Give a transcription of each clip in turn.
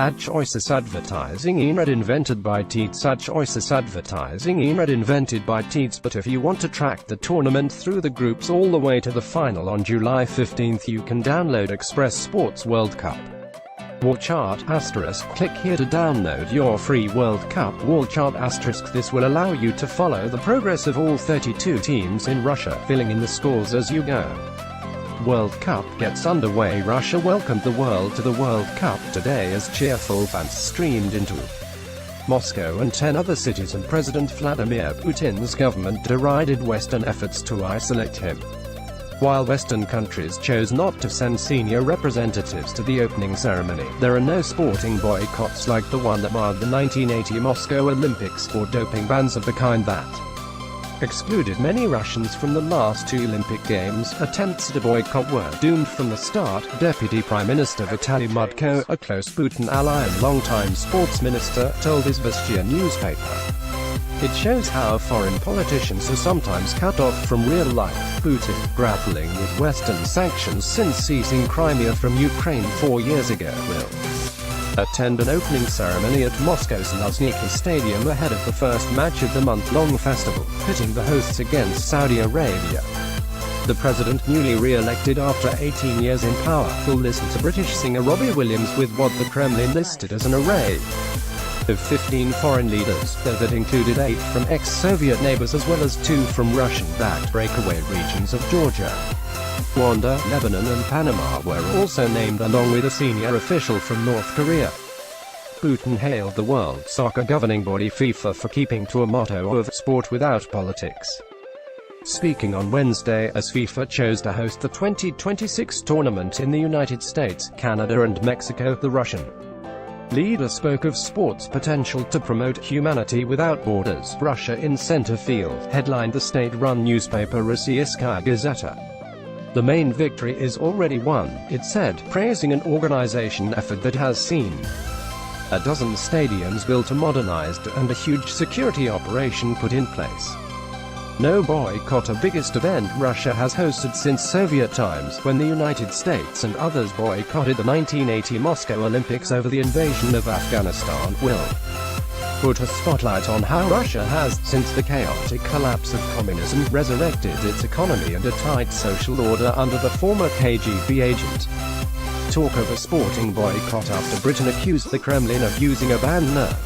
TeadsAdChoicesADVERTISINGinRead invented by TeadsAdChoicesADVERTISINGinRead invented by TeadsBut. If you want to track the tournament through the groups all the way to the final on July 15th, you can download Express Sports World Cup Wall Chart *. Click here to download your free World Cup Wall Chart *. This will allow you to follow the progress of all 32 teams in Russia, filling in the scores as you go. World Cup gets underway. Russia welcomed the world to the World Cup today as cheerful fans streamed into Moscow and 10 other cities, and President Vladimir Putin's government derided Western efforts to isolate him. While Western countries chose not to send senior representatives to the opening ceremony, there are no sporting boycotts like the one that marred the 1980 Moscow Olympics, or doping bans of the kind that excluded many Russians from the last two Olympic Games. Attempts to boycott were doomed from the start. Deputy Prime Minister Vitaly Mutko, a close Putin ally and longtime sports minister, told Izvestia newspaper, "It shows how foreign politicians are sometimes cut off from real life." Putin, grappling with Western sanctions since seizing Crimea from Ukraine 4 years ago, will attend an opening ceremony at Moscow's Luzhniki Stadium ahead of the first match of the month-long festival, pitting the hosts against Saudi Arabia. The president, newly re-elected after 18 years in power, will listen to British singer Robbie Williams with what the Kremlin listed as an array of 15 foreign leaders, though that included 8 from ex-Soviet neighbors as well as 2 from Russian-backed breakaway regions of Georgia, Rwanda, Lebanon and Panama were also named, along with a senior official from North Korea. Putin hailed the World Soccer governing body FIFA for keeping to a motto of "sport without politics." Speaking on Wednesday, as FIFA chose to host the 2026 tournament in the United States, Canada and Mexico, the Russian leader spoke of sport's potential to promote humanity without borders. Russia in center field, headlined the state-run newspaper Rossiyskaya Gazeta. "The main victory is already won," it said, praising an organization effort that has seen a dozen stadiums built and modernized, and a huge security operation put in place. No boycott of biggest event Russia has hosted since Soviet times, when the United States and others boycotted the 1980 Moscow Olympics over the invasion of Afghanistan, will put a spotlight on how Russia has, since the chaotic collapse of communism, resurrected its economy and a tight social order under the former KGB agent. Talk of a sporting boycott after Britain accused the Kremlin of using a banned nerve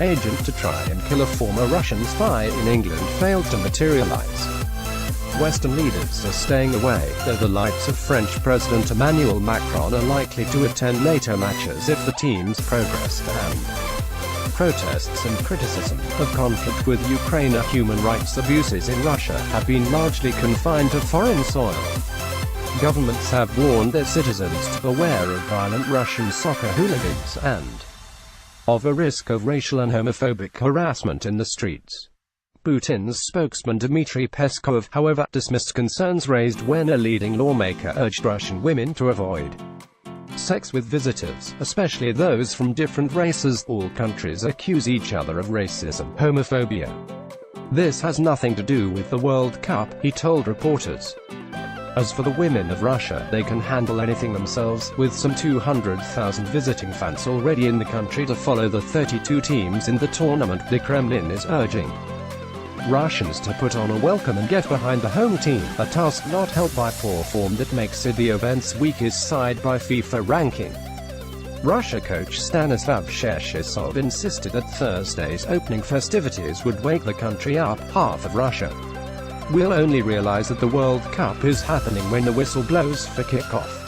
agent to try and kill a former Russian spy in England failed to materialize. Western leaders are staying away, though the likes of French President Emmanuel Macron are likely to attend NATO matches if the team's progress and protests and criticism of conflict with Ukraine or human rights abuses in Russia have been largely confined to foreign soil. Governments have warned their citizens to beware of violent Russian soccer hooligans and of a risk of racial and homophobic harassment in the streets. Putin's spokesman Dmitry Peskov, however, dismissed concerns raised when a leading lawmaker urged Russian women to avoid sex with visitors, especially those from different races. All countries accuse each other of racism, homophobia. This has nothing to do with the World Cup, he told reporters. As for the women of Russia, they can handle anything themselves, with some 200,000 visiting fans already in the country to follow the 32 teams in the tournament. The Kremlin is urging Russians to put on a welcome and get behind the home team, a task not helped by poor form that makes it the event's weakest side by FIFA ranking. Russia coach Stanislav Cherchesov insisted that Thursday's opening festivities would wake the country up. Half of Russia will only realize that the World Cup is happening when the whistle blows for kickoff.